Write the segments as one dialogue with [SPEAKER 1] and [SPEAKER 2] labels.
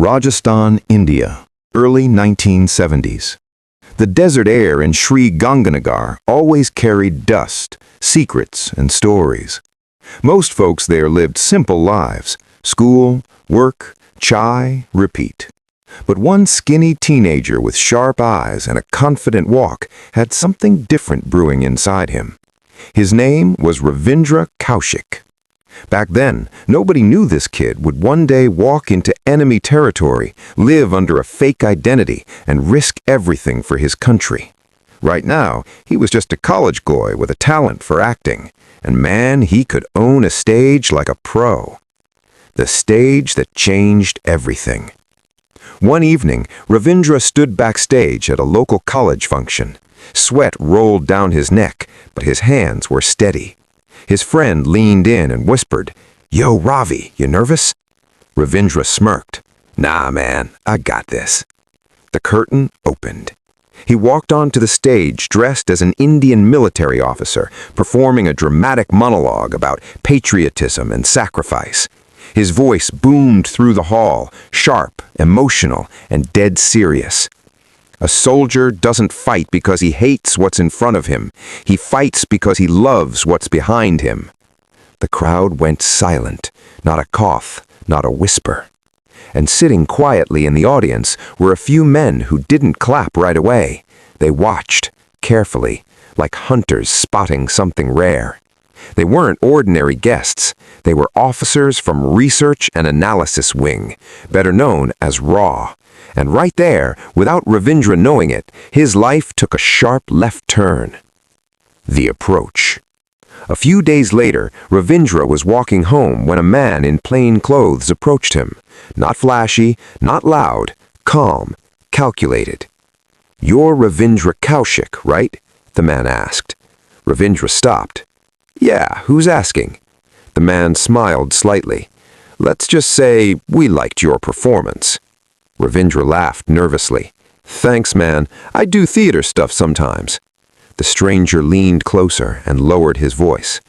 [SPEAKER 1] Rajasthan, India, early 1970s. The desert air in Sri Ganganagar always carried dust, secrets, and stories. Most folks there lived simple lives: school, work, chai, repeat. But one skinny teenager with sharp eyes and a confident walk had something different brewing inside him. His name was Ravindra Kaushik. Back then, nobody knew this kid would one day walk into enemy territory, live under a fake identity, and risk everything for his country. Right now, he was just a college boy with a talent for acting, and man, he could own a stage like a pro. The stage that changed everything. One evening, Ravindra stood backstage at a local college function. Sweat rolled down his neck, but his hands were steady. His friend leaned in and whispered, "Yo, Ravi, you nervous?" Ravindra smirked. "Nah, man, I got this." The curtain opened. He walked onto the stage dressed as an Indian military officer, performing a dramatic monologue about patriotism and sacrifice. His voice boomed through the hall, sharp, emotional, and dead serious. A soldier doesn't fight because he hates what's in front of him. He fights because he loves what's behind him. The crowd went silent, not a cough, not a whisper. And sitting quietly in the audience were a few men who didn't clap right away. They watched, carefully, like hunters spotting something rare. They weren't ordinary guests. They were officers from Research and Analysis Wing, better known as RAW. And right there, without Ravindra knowing it, his life took a sharp left turn. The approach. A few days later, Ravindra was walking home when a man in plain clothes approached him. Not flashy, not loud, calm, calculated. "You're Ravindra Kaushik, right?" the man asked. Ravindra stopped. "Yeah, who's asking?" The man smiled slightly. "Let's just say we liked your performance." Ravindra laughed nervously. "Thanks, man. I do theater stuff sometimes." The stranger leaned closer and lowered his voice.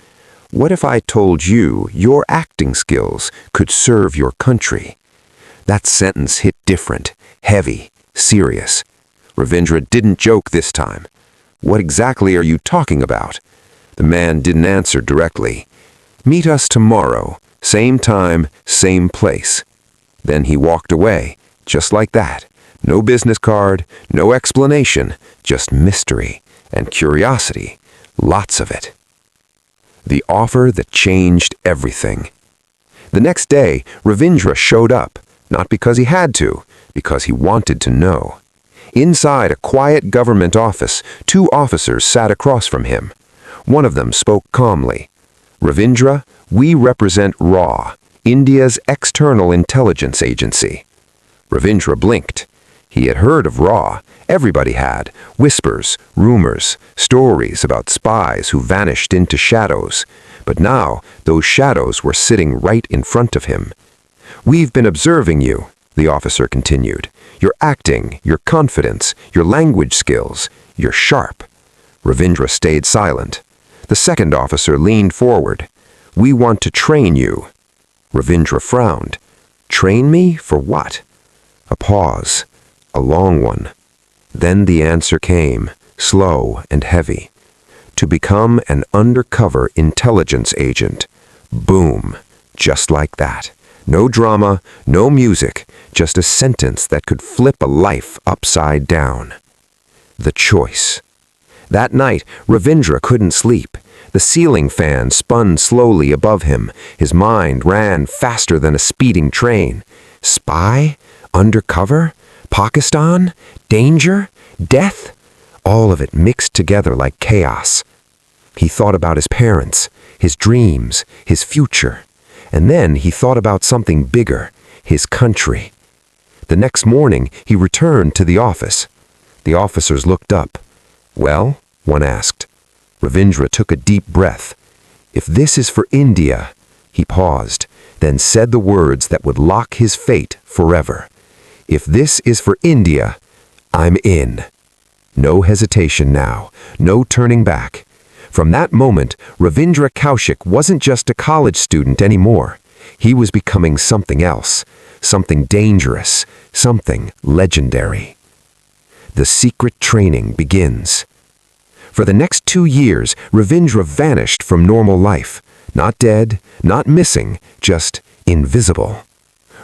[SPEAKER 1] "What if I told you your acting skills could serve your country?" That sentence hit different, heavy, serious. Ravindra didn't joke this time. "What exactly are you talking about?" The man didn't answer directly. "Meet us tomorrow, same time, same place." Then he walked away. Just like that. No business card, no explanation, just mystery and curiosity. Lots of it. The offer that changed everything. The next day, Ravindra showed up, not because he had to, because he wanted to know. Inside a quiet government office, two officers sat across from him. One of them spoke calmly. "Ravindra, we represent RAW, India's external intelligence agency." Ravindra blinked. He had heard of RAW. Everybody had. Whispers, rumors, stories about spies who vanished into shadows. But now, those shadows were sitting right in front of him. "We've been observing you," the officer continued. "Your acting, your confidence, your language skills. You're sharp." Ravindra stayed silent. The second officer leaned forward. "We want to train you." Ravindra frowned. "Train me for what?" A pause, a long one. Then the answer came, slow and heavy. "To become an undercover intelligence agent." Boom, just like that. No drama, no music, just a sentence that could flip a life upside down. The choice. That night, Ravindra couldn't sleep. The ceiling fan spun slowly above him. His mind ran faster than a speeding train. Spy? Undercover? Pakistan? Danger? Death? All of it mixed together like chaos. He thought about his parents, his dreams, his future. And then he thought about something bigger, his country. The next morning, he returned to the office. The officers looked up. "Well?" one asked. Ravindra took a deep breath. "If this is for India," he paused, then said the words that would lock his fate forever. "If this is for India, I'm in." No hesitation now, no turning back. From that moment, Ravindra Kaushik wasn't just a college student anymore. He was becoming something else,
[SPEAKER 2] something dangerous, something legendary. The secret training begins. For the next 2 years, Ravindra vanished from normal life. Not dead, not missing, just invisible.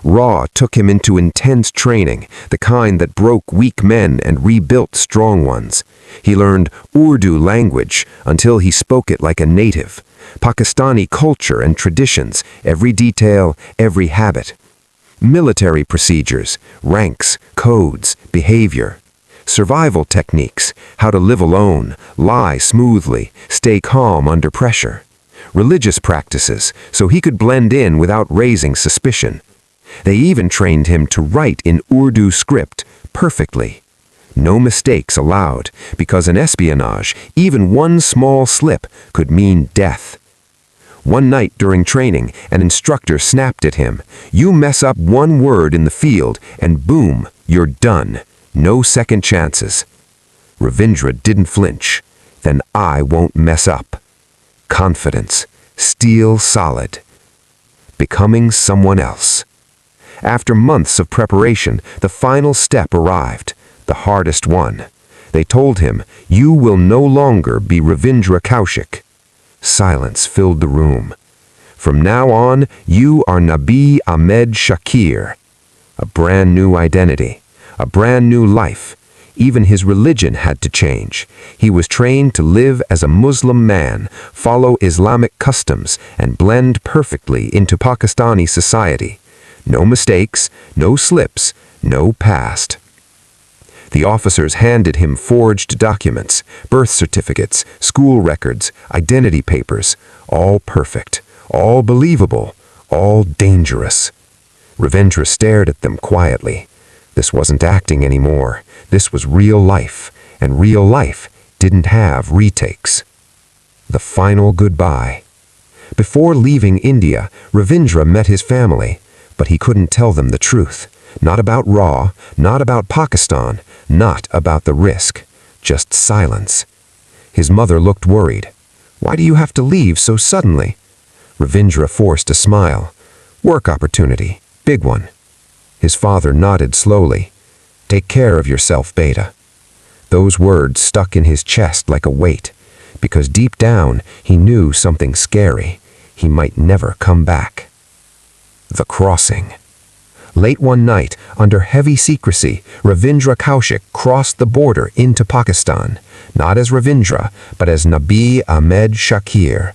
[SPEAKER 2] Ra took him into intense training, the kind that broke weak men and rebuilt strong ones. He learned Urdu language until he spoke it like a native. Pakistani culture and traditions, every detail, every habit. Military procedures, ranks, codes, behavior. Survival techniques, how to live alone, lie smoothly, stay calm under pressure. Religious practices, so he could blend in without raising suspicion. They even trained him to write in Urdu script perfectly. No mistakes allowed, because in espionage, even one small slip could mean death. One night during training, an instructor snapped at him, "You mess up one word in the field, and boom, you're done. No second chances." Ravindra didn't flinch. "Then I won't mess up." Confidence, steel solid. Becoming someone else. After months of preparation, the final step arrived, the hardest one. They told him, "You will no longer be Ravindra Kaushik." Silence filled the room. "From now on, you are Nabi Ahmed Shakir." A brand new identity, a brand new life. Even his religion had to change. He was trained to live as a Muslim man, follow Islamic customs, and blend perfectly into Pakistani society. No mistakes, no slips, no past. The officers handed him forged documents, birth certificates, school records, identity papers, all perfect, all believable, all dangerous. Ravindra stared at them quietly. This wasn't acting anymore. This was real life, and real life didn't have retakes. The final goodbye. Before leaving India, Ravindra met his family, but he couldn't tell them the truth. Not about Ra, not about Pakistan, not about the risk. Just silence. His mother looked worried. "Why do you have to leave so suddenly?" Ravindra forced a smile. "Work opportunity. Big one." His father nodded slowly. "Take care of yourself, Beta." Those words stuck in his chest like a weight, because deep down he knew something scary. He might never come back. The crossing. Late one night, under heavy secrecy, Ravindra Kaushik crossed the border into Pakistan, not as Ravindra, but as Nabi Ahmed Shakir.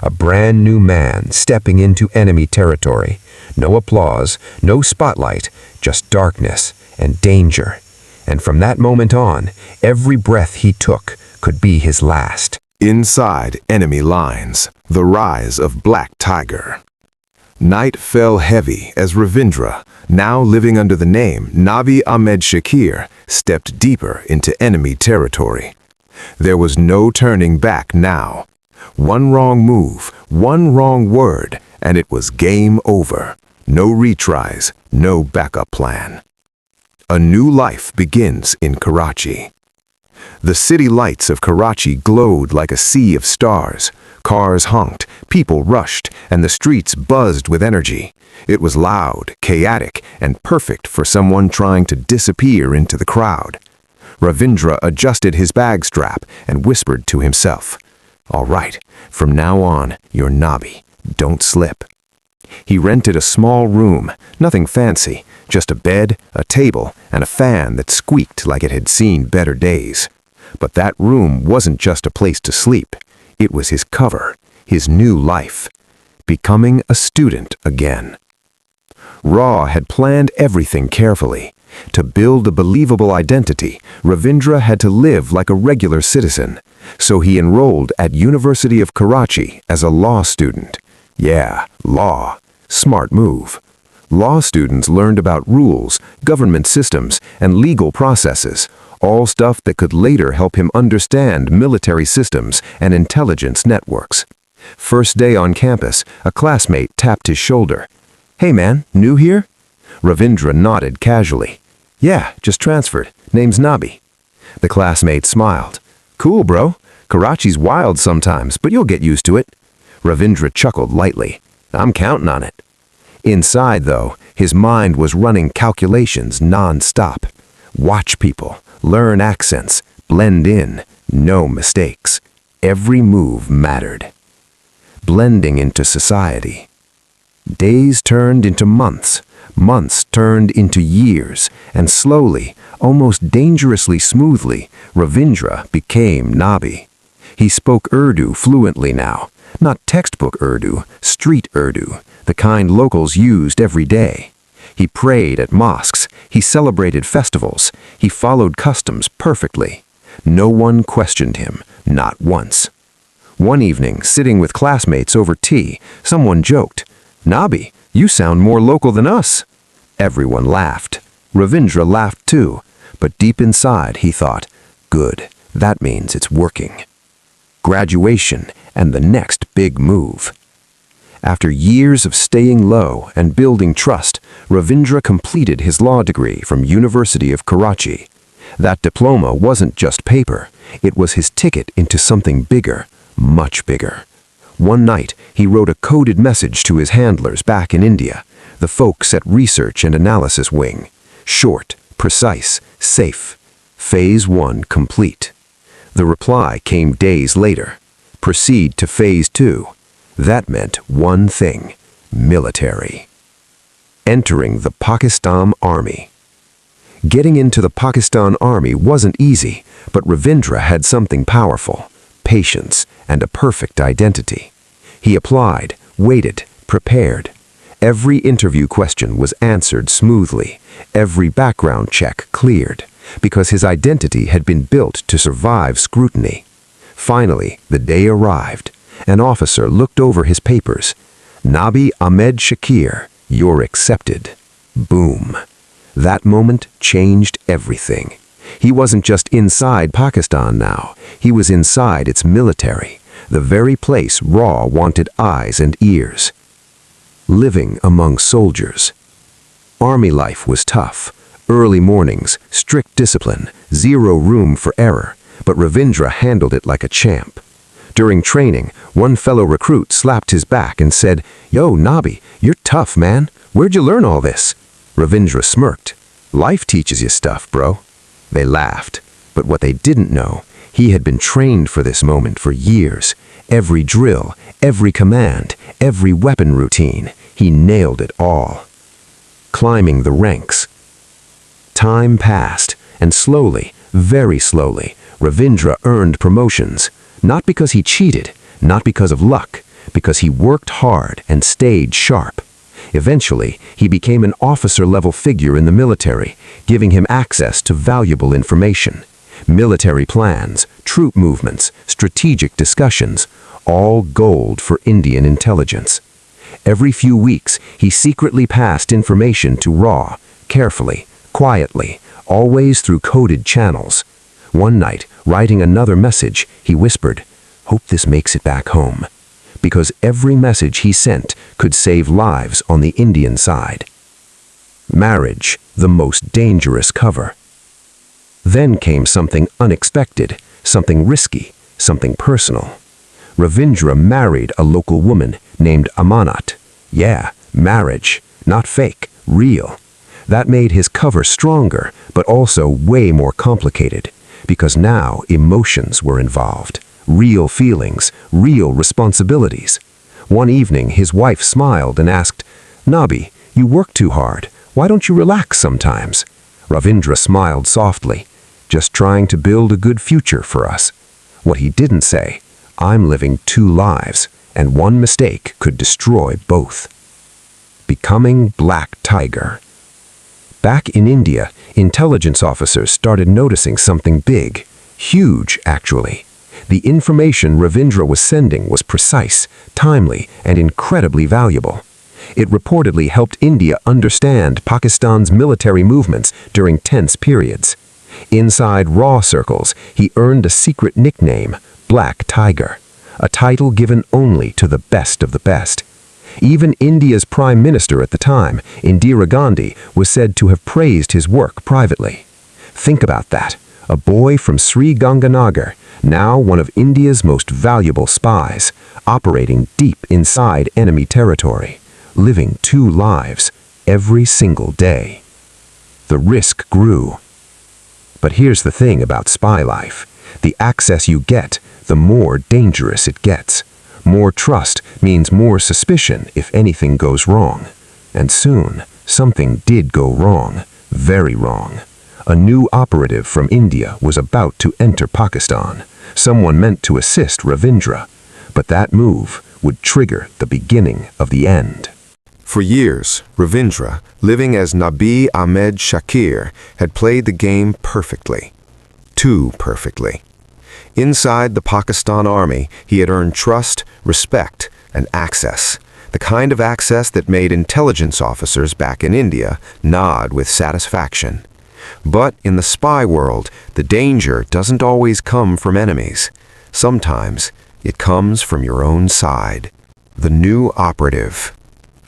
[SPEAKER 2] A brand new man stepping into enemy territory. No applause, no spotlight, just darkness and danger. And from that moment on, every breath he took could be his last.
[SPEAKER 1] Inside enemy lines, the rise of Black Tiger. Night fell heavy as Ravindra, now living under the name Nabi Ahmed Shakir, stepped deeper into enemy territory. There was no turning back now. One wrong move, one wrong word, and it was game over. No retries, no backup plan. A new life begins in Karachi. The city lights of Karachi glowed like a sea of stars. Cars honked, people rushed, and the streets buzzed with energy. It was loud, chaotic, and perfect for someone trying to disappear into the crowd. Ravindra adjusted his bag strap and whispered to himself, "All right, from now on, you're Nabi. Don't slip." He rented a small room, nothing fancy, just a bed, a table, and a fan that squeaked like it had seen better days. But that room wasn't just a place to sleep. It was his cover, his new life. Becoming a student again. Ra had planned everything carefully. To build a believable identity, Ravindra had to live like a regular citizen. So he enrolled at University of Karachi as a law student. Yeah, law. Smart move. Law students learned about rules, government systems, and legal processes, all stuff that could later help him understand military systems and intelligence networks. First day on campus, a classmate tapped his shoulder. "Hey man, new here?" Ravindra nodded casually. "Yeah, just transferred. Name's Nabi." The classmate smiled. "Cool, bro. Karachi's wild sometimes, but you'll get used to it." Ravindra chuckled lightly. "I'm counting on it."
[SPEAKER 2] Inside, though, his mind was running calculations non-stop. Watch people, learn accents, blend in, no mistakes. Every move mattered. Blending into society. Days turned into months, months turned into years, and slowly, almost dangerously smoothly, Ravindra became Nabi. He spoke Urdu fluently now, not textbook Urdu, street Urdu, the kind locals used every day. He prayed at mosques, he celebrated festivals, he followed customs perfectly. No one questioned him, not once. One evening, sitting with classmates over tea, someone joked, "Nabi, you sound more local than us." Everyone laughed. Ravindra laughed too, but deep inside he thought, good, that means it's working. Graduation and the next big move. After years of staying low and building trust, Ravindra completed his law degree from University of Karachi. That diploma wasn't just paper, it was his ticket into something bigger, much bigger. One night, he wrote a coded message to his handlers back in India, the folks at Research and Analysis Wing. Short, precise, safe. Phase 1 complete. The reply came days later. Proceed to Phase 2. That meant one thing: military. Entering the Pakistan Army. Getting into the Pakistan Army wasn't easy, but Ravindra had something powerful: patience and a perfect identity. He applied, waited, prepared. Every interview question was answered smoothly, every background check cleared, because his identity had been built to survive scrutiny. Finally, the day arrived. An officer looked over his papers. "Nabi Ahmed Shakir, you're accepted." Boom. That moment changed everything. He wasn't just inside Pakistan now, he was inside its military, the very place Raw wanted eyes and ears. Living among soldiers. Army life was tough. Early mornings, strict discipline, zero room for error, but Ravindra handled it like a champ. During training, one fellow recruit slapped his back and said, "Yo, Nabi, you're tough, man. Where'd you learn all this?" Ravindra smirked. "Life teaches you stuff, bro." They laughed, but what they didn't know, he had been trained for this moment for years. Every drill, every command, every weapon routine, he nailed it all. Climbing the ranks. Time passed, and slowly, very slowly, Ravindra earned promotions. Not because he cheated, not because of luck, because he worked hard and stayed sharp. Eventually, he became an officer-level figure in the military, giving him access to valuable information. Military plans, troop movements, strategic discussions, all gold for Indian intelligence. Every few weeks, he secretly passed information to Raw, carefully, quietly, always through coded channels. One night, writing another message, he whispered, "Hope this makes it back home." Because every message he sent could save lives on the Indian side. Marriage, the most dangerous cover. Then came something unexpected, something risky, something personal. Ravindra married a local woman named Amanat. Yeah, marriage, not fake, real. That made his cover stronger, but also way more complicated, because now emotions were involved. Real feelings, real responsibilities. One evening, his wife smiled and asked, "Nabi, you work too hard. Why don't you relax sometimes?" Ravindra smiled softly, "Just trying to build a good future for us." What he didn't say, "I'm living two lives, and one mistake could destroy both." Becoming Black Tiger. Back in India, intelligence officers started noticing something big, huge actually. The information Ravindra was sending was precise, timely, and incredibly valuable. It reportedly helped India understand Pakistan's military movements during tense periods. Inside Raw circles, he earned a secret nickname, Black Tiger, a title given only to the best of the best. Even India's Prime Minister at the time, Indira Gandhi, was said to have praised his work privately. Think about that. A boy from Sri Ganganagar, now one of India's most valuable spies, operating deep inside enemy territory. living two lives every single day. The risk grew. But here's the thing about spy life. The access you get, the more dangerous it gets. More trust means more suspicion if anything goes wrong. And soon, something did go wrong, very wrong. A new operative from India was about to enter Pakistan, someone meant to assist Ravindra. But that move would trigger the beginning of the end.
[SPEAKER 1] For years, Ravindra, living as Nabi Ahmed Shakir, had played the game perfectly. Too perfectly. Inside the Pakistan army, he had earned trust, respect, and access. The kind of access that made intelligence officers back in India nod with satisfaction. But in the spy world, the danger doesn't always come from enemies. Sometimes it comes from your own side. The new operative.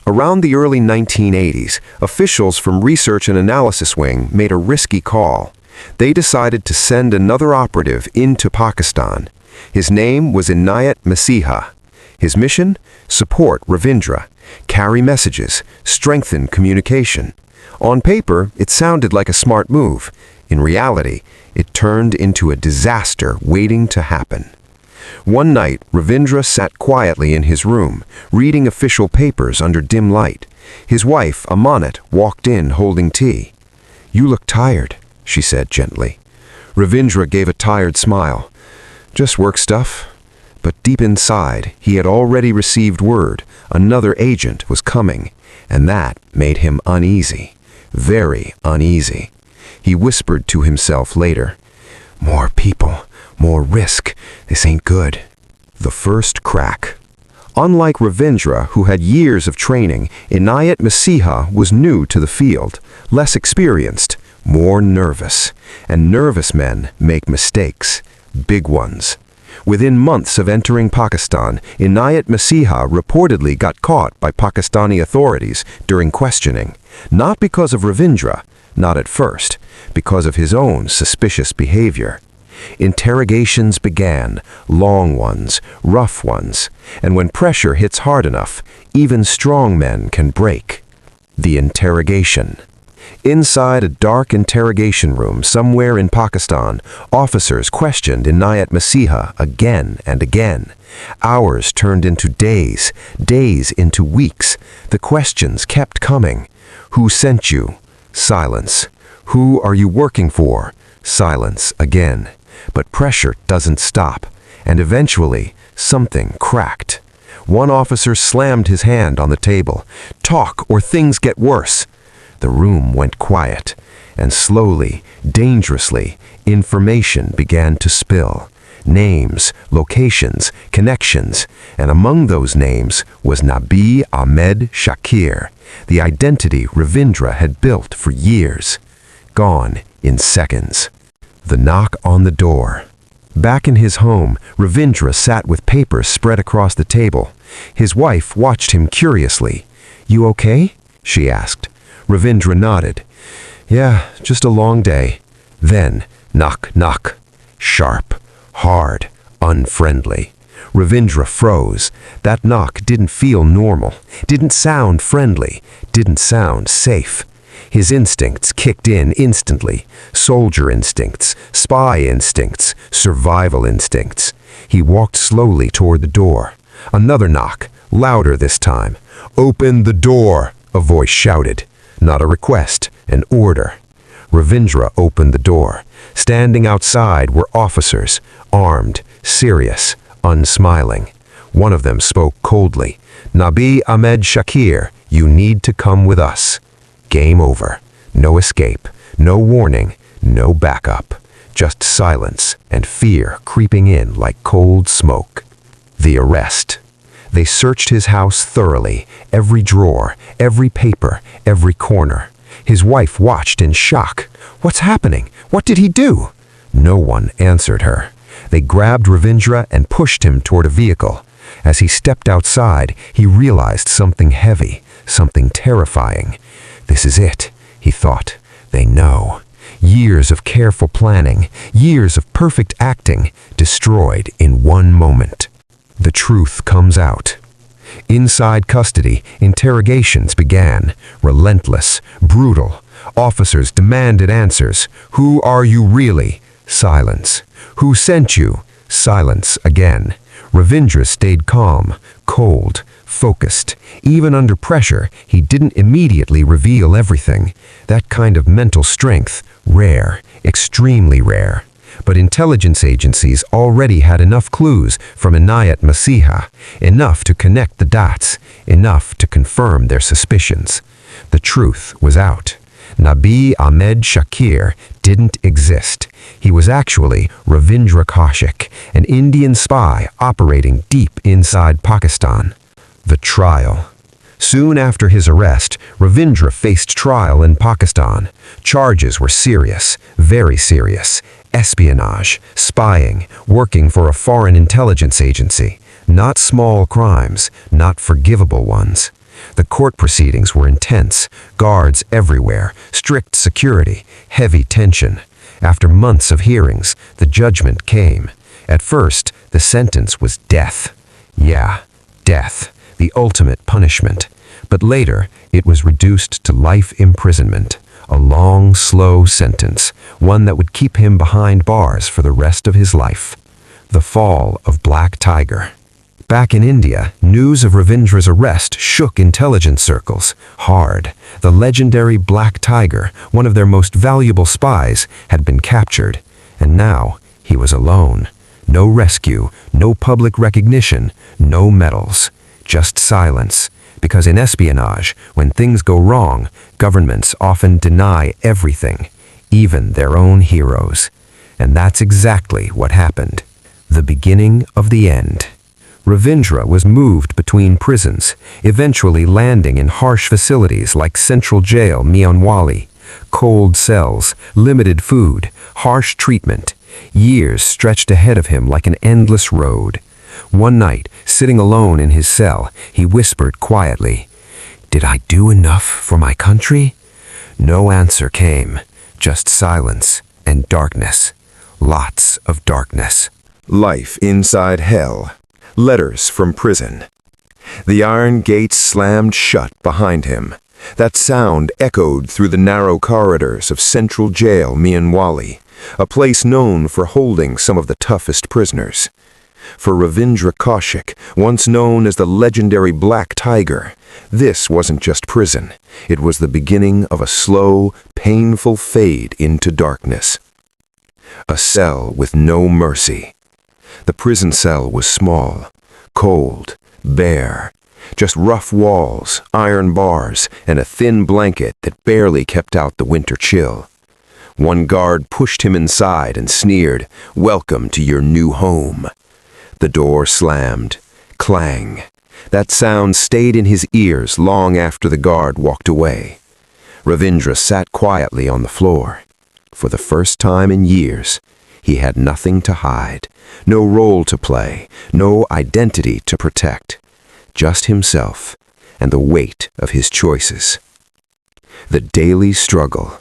[SPEAKER 1] Around the early 1980s, officials from Research and Analysis Wing made a risky call. They decided to send another operative into Pakistan. His name was Inayat Masiha. His mission? Support Ravindra, carry messages, strengthen communication. On paper, it sounded like a smart move. In reality, it turned into a disaster waiting to happen. One night, Ravindra sat quietly in his room, reading official papers under dim light. His wife, Amanat, walked in holding tea. "You look tired," she said gently. Ravindra gave a tired smile. "Just work stuff." But deep inside, he had already received word another agent was coming, and that made him uneasy. Very uneasy. He whispered to himself later, "More people, more risk. This ain't good." The first crack. Unlike Ravindra, who had years of training, Inayat Masiha was new to the field, less experienced, more nervous. And nervous men make mistakes, big ones. Within months of entering Pakistan, Inayat Masiha reportedly got caught by Pakistani authorities during questioning, not because of Ravindra, not at first, because of his own suspicious behavior. Interrogations began, long ones, rough ones, and when pressure hits hard enough, even strong men can break. The interrogation. Inside a dark interrogation room somewhere in Pakistan, officers questioned Inayat Masiha again and again. Hours turned into days, days into weeks. The questions kept coming. Who sent you? Silence. Who are you working for? Silence again. But pressure doesn't stop, and eventually something cracked. One officer slammed his hand on the table. "Talk or things get worse." The room went quiet, and slowly, dangerously, information began to spill. Names, locations, connections, and among those names was Nabi Ahmed Shakir, the identity Ravindra had built for years. Gone in seconds. The knock on the door. Back in his home, Ravindra sat with papers spread across the table. His wife watched him curiously. "You okay?" she asked. Ravindra nodded. "Yeah, just a long day." Then, knock, knock. Sharp, hard, unfriendly. Ravindra froze. That knock didn't feel normal, didn't sound friendly, didn't sound safe. His instincts kicked in instantly. Soldier instincts, spy instincts, survival instincts. He walked slowly toward the door. Another knock, louder this time. "Open the door," a voice shouted. Not a request, an order. Ravindra opened the door. Standing outside were officers, armed, serious, unsmiling. One of them spoke coldly. "Nabi Ahmed Shakir, you need to come with us." Game over. No escape, no warning, no backup. Just silence and fear creeping in like cold smoke. The arrest. They searched his house thoroughly, every drawer, every paper, every corner. His wife watched in shock. "What's happening? What did he do?" No one answered her. They grabbed Ravindra and pushed him toward a vehicle. As he stepped outside, he realized something heavy, something terrifying. "This is it," he thought. "They know." Years of careful planning, years of perfect acting, destroyed in one moment. The truth comes out.
[SPEAKER 2] Inside custody, interrogations began. Relentless, brutal. Officers demanded answers. Who are you really? Silence. Who sent you? Silence again. Ravindra stayed calm, cold, focused. Even under pressure, he didn't immediately reveal everything. That kind of mental strength, rare, extremely rare. But intelligence agencies already had enough clues from Inayat Masiha, enough to connect the dots, enough to confirm their suspicions. The truth was out. Nabi Ahmed Shakir didn't exist. He was actually Ravindra Kaushik, an Indian spy operating deep inside Pakistan. The trial. Soon after his arrest, Ravindra faced trial in Pakistan. Charges were serious, very serious. Espionage, spying, working for a foreign intelligence agency. Not small crimes, not forgivable ones. The court proceedings were intense, guards everywhere, strict security, heavy tension. After months of hearings, the judgment came. At first, the sentence was death. Yeah, death, the ultimate punishment. But later, it was reduced to life imprisonment. A long, slow sentence, one that would keep him behind bars for the rest of his life. The fall of Black Tiger. Back in India, news of Ravindra's arrest shook intelligence circles hard. The legendary Black Tiger, one of their most valuable spies, had been captured. And now, he was alone. No rescue, no public recognition, no medals. Just silence. Because in espionage, when things go wrong, governments often deny everything, even their own heroes. And that's exactly what happened. The beginning of the end. Ravindra was moved between prisons, eventually landing in harsh facilities like Central Jail Mianwali. Cold cells, limited food, harsh treatment. Years stretched ahead of him like an endless road. One night, sitting alone in his cell, he whispered quietly, "Did I do enough for my country?" No answer came, just silence and darkness. Lots of darkness.
[SPEAKER 1] Life inside hell. Letters from prison. The iron gates slammed shut behind him. That sound echoed through the narrow corridors of Central Jail Mianwali, a place known for holding some of the toughest prisoners. For Ravindra Kaushik, once known as the legendary Black Tiger, this wasn't just prison. It was the beginning of a slow, painful fade into darkness. A cell with no mercy. The prison cell was small, cold, bare. Just rough walls, iron bars, and a thin blanket that barely kept out the winter chill. One guard pushed him inside and sneered, "Welcome to your new home." The door slammed. Clang. That sound stayed in his ears long after the guard walked away. Ravindra sat quietly on the floor. For the first time in years, he had nothing to hide, no role to play, no identity to protect. Just himself and the weight of his choices. The daily struggle.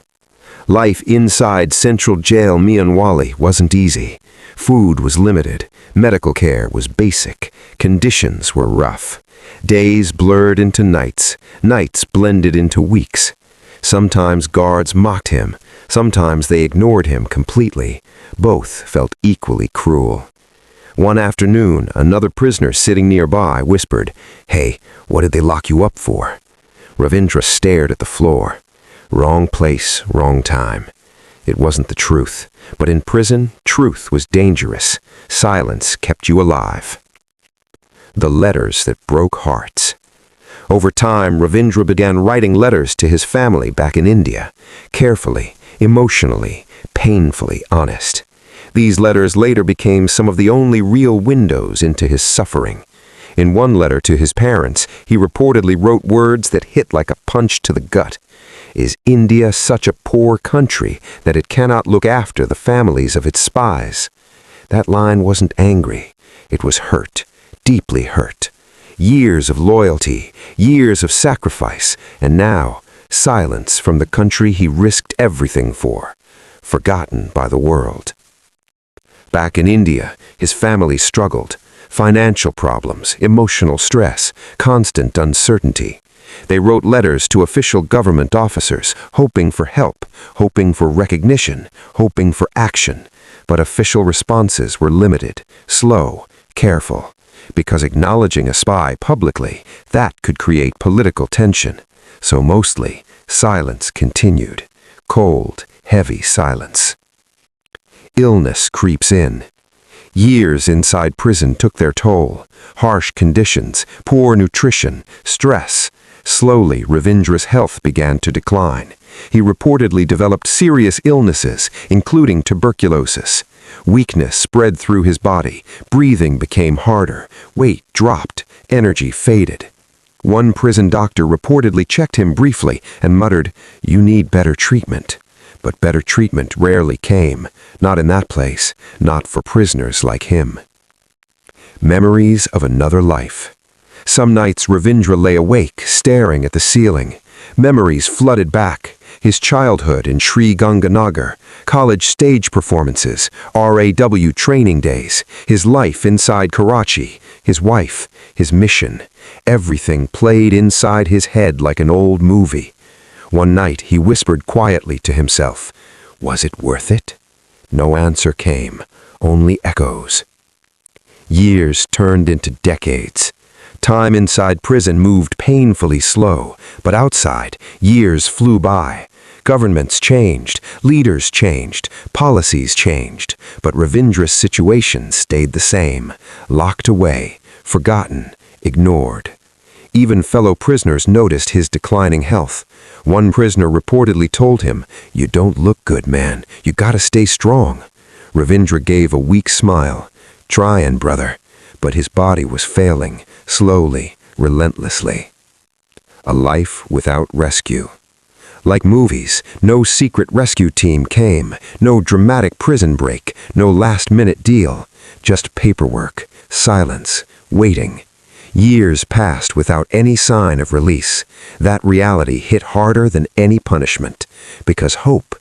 [SPEAKER 1] Life inside Central Jail Mianwali wasn't easy. Food was limited, medical care was basic, conditions were rough. Days blurred into nights, nights blended into weeks. Sometimes guards mocked him, sometimes they ignored him completely. Both felt equally cruel. One afternoon, another prisoner sitting nearby whispered, "Hey, what did they lock you up for?" Ravindra stared at the floor. Wrong place, wrong time. It wasn't the truth, but in prison, truth was dangerous. Silence kept you alive. The letters that broke hearts. Over time, Ravindra began writing letters to his family back in India, carefully, emotionally, painfully honest. These letters later became some of the only real windows into his suffering. In one letter to his parents, he reportedly wrote words that hit like a punch to the gut. Is India such a poor country that it cannot look after the families of its spies? That line wasn't angry. It was hurt, deeply hurt. Years of loyalty, years of sacrifice, and now silence from the country he risked everything for, forgotten by the world. Back in India, his family struggled.
[SPEAKER 2] financial problems, emotional stress, constant uncertainty. They wrote letters to official government officers, hoping for help, hoping for recognition, hoping for action. But official responses were limited, slow, careful, because acknowledging a spy publicly, that could create political tension. So mostly, silence continued. Cold, heavy silence. Illness creeps in. Years inside prison took their toll. Harsh conditions, poor nutrition, stress. Slowly, Ravindra's health began to decline. He reportedly developed serious illnesses, including tuberculosis. Weakness spread through his body, breathing became harder, weight dropped, energy faded. One prison doctor reportedly checked him briefly and muttered, "You need better treatment." But better treatment rarely came, not in that place, not for prisoners like him. Memories of another life. Some nights Ravindra lay awake, staring at the ceiling. Memories flooded back. His childhood in Sri Ganganagar, college stage performances, RAW training days, his life inside Karachi, his wife, his mission. Everything played inside his head like an old movie. One night he whispered quietly to himself, "Was it worth it?" No answer came, only echoes. Years turned into decades. Time inside prison moved painfully slow, but outside, years flew by. Governments changed, leaders changed, policies changed, but Ravindra's situation stayed the same, locked away, forgotten, ignored. Even fellow prisoners noticed his declining health. One prisoner reportedly told him, "You don't look good, man. You gotta stay strong." Ravindra gave a weak smile. "Tryin', brother." But his body was failing, slowly, relentlessly. A life without rescue. Like movies, no secret rescue team came, no dramatic prison break, no last-minute deal. Just paperwork, silence, waiting. Years passed without any sign of release. That reality hit harder than any punishment. Because hope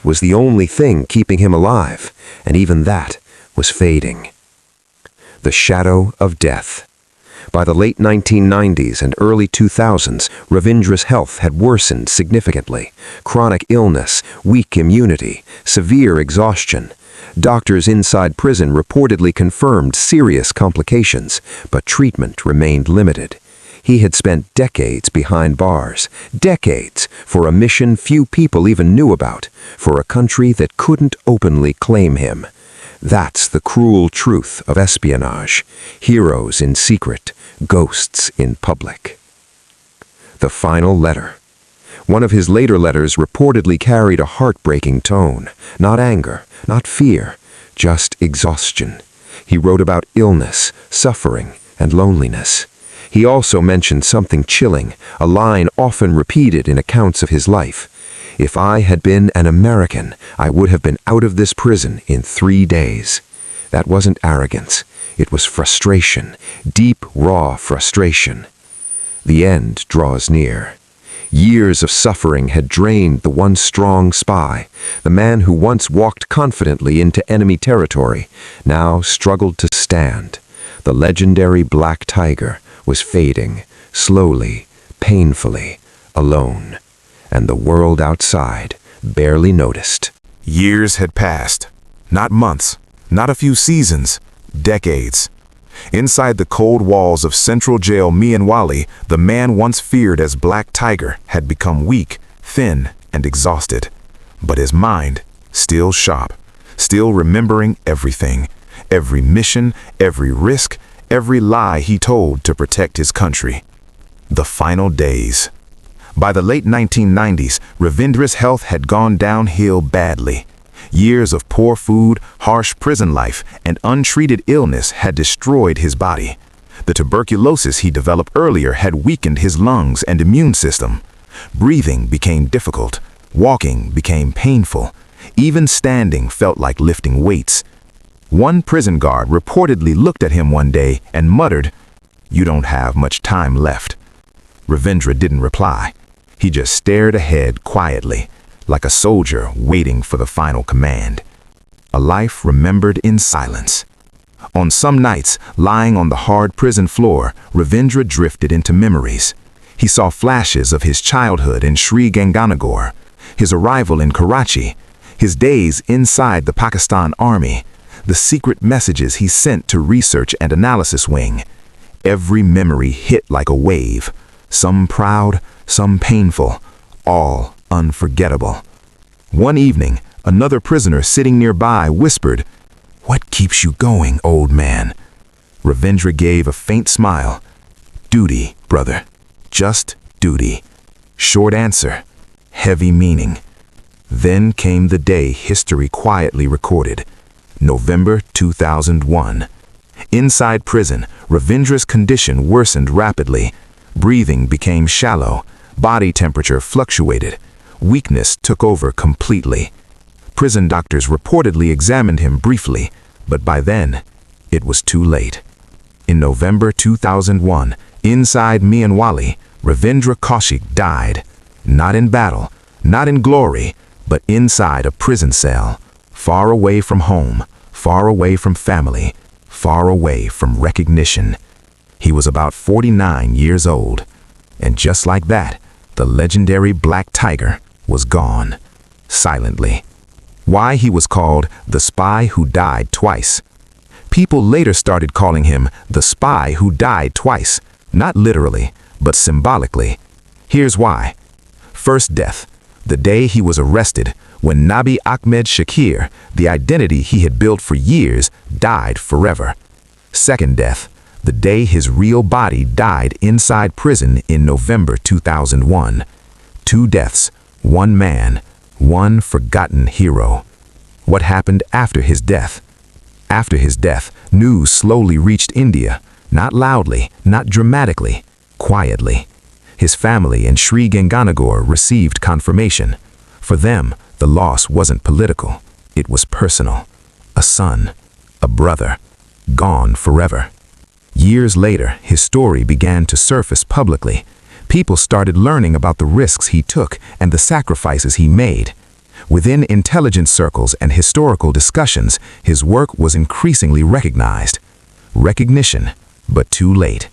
[SPEAKER 2] was the only thing keeping him alive, and even that was fading. The shadow of death. By the late 1990s and early 2000s, Ravindra's health had worsened significantly. Chronic illness, weak immunity, severe exhaustion. Doctors inside prison reportedly confirmed serious complications, but treatment remained limited. He had spent decades behind bars, decades, for a mission few people even knew about, for a country that couldn't openly claim him. That's the cruel truth of espionage. Heroes in secret, ghosts in public. The final letter. One of his later letters reportedly carried a heartbreaking tone. Not anger, not fear, just exhaustion. He wrote about illness, suffering, and loneliness. He also mentioned something chilling, a line often repeated in accounts of his life. "If I had been an American, I would have been out of this prison in 3 days." That wasn't arrogance. It was frustration, deep, raw frustration. The end draws near. Years of suffering had drained the once strong spy. The man who once walked confidently into enemy territory now struggled to stand. The legendary Black Tiger was fading, slowly, painfully, alone. And the world outside barely noticed.
[SPEAKER 3] Years had passed. Not months, not a few seasons, decades. Inside the cold walls of Central Jail Mianwali, the man once feared as Black Tiger had become weak, thin, and exhausted. But his mind, still sharp, still remembering everything, every mission, every risk, every lie he told to protect his country. The final days. By the late 1990s, Ravindra's health had gone downhill badly. Years of poor food, harsh prison life, and untreated illness had destroyed his body. The tuberculosis he developed earlier had weakened his lungs and immune system. Breathing became difficult. Walking became painful. Even standing felt like lifting weights. One prison guard reportedly looked at him one day and muttered, "You don't have much time left." Ravindra didn't reply. He just stared ahead quietly, like a soldier waiting for the final command. A life remembered in silence. On some nights, lying on the hard prison floor, Ravindra drifted into memories. He saw flashes of his childhood in Sri Ganganagar, his arrival in Karachi, his days inside the Pakistan Army, the secret messages he sent to Research and Analysis Wing. Every memory hit like a wave, some proud, some painful, all unforgettable. One evening, another prisoner sitting nearby whispered, "What keeps you going, old man?" Ravindra gave a faint smile. "Duty, brother. Just duty." Short answer, heavy meaning. Then came the day history quietly recorded. November 2001. Inside prison, Ravindra's condition worsened rapidly. Breathing became shallow, body temperature fluctuated, weakness took over completely. Prison doctors reportedly examined him briefly, but by then, it was too late. In November 2001, inside Mianwali, Ravindra Kaushik died. Not in battle, not in glory, but inside a prison cell, far away from home, far away from family, far away from recognition. He was about 49 years old, and just like that, the legendary Black Tiger was gone, silently. Why he was called the spy who died twice. People later started calling him the spy who died twice, not literally, but symbolically. Here's why. First death, the day he was arrested, when Nabi Ahmed Shakir, the identity he had built for years, died forever. Second death, the day his real body died inside prison in November 2001. 2 deaths, 1 man, 1 forgotten hero. What happened after his death? After his death, news slowly reached India, not loudly, not dramatically, quietly. His family in Sri Ganganagar received confirmation. For them, the loss wasn't political, it was personal. A son, a brother, gone forever. Years later, his story began to surface publicly. People started learning about the risks he took and the sacrifices he made. Within intelligence circles and historical discussions, his work was increasingly recognized. Recognition, but too late.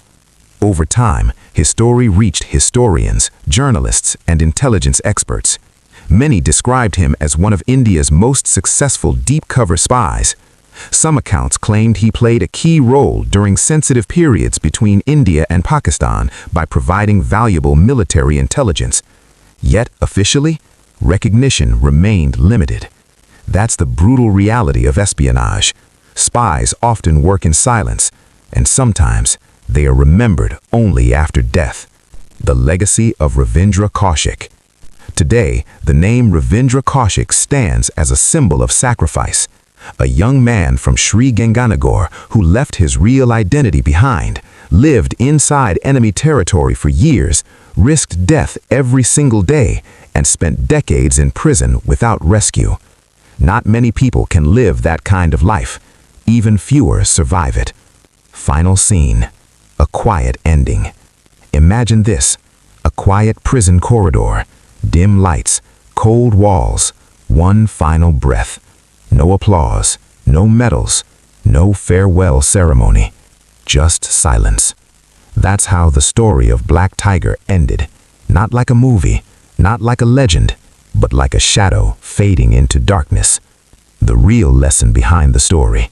[SPEAKER 3] Over time, his story reached historians, journalists, and intelligence experts. Many described him as one of India's most successful deep-cover spies. Some accounts claimed he played a key role during sensitive periods between India and Pakistan by providing valuable military intelligence. Yet, officially, recognition remained limited. That's the brutal reality of espionage. Spies often work in silence, and sometimes they are remembered only after death. The legacy of Ravindra Kaushik. Today, the name Ravindra Kaushik stands as a symbol of sacrifice. A young man from Sri Ganganagar who left his real identity behind, lived inside enemy territory for years, risked death every single day, and spent decades in prison without rescue. Not many people can live that kind of life. Even fewer survive it. Final scene. A quiet ending. Imagine this. A quiet prison corridor. Dim lights. Cold walls. One final breath. No applause. No medals. No farewell ceremony. Just silence. That's how the story of Black Tiger ended. Not like a movie. Not like a legend. But like a shadow fading into darkness. The real lesson behind the story.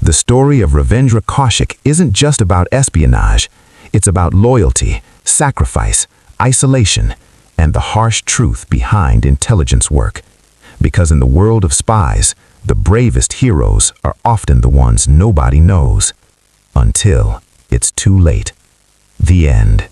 [SPEAKER 3] The story of Ravindra Kaushik isn't just about espionage. It's about loyalty, sacrifice, isolation, and the harsh truth behind intelligence work. Because in the world of spies, the bravest heroes are often the ones nobody knows. Until it's too late. The end.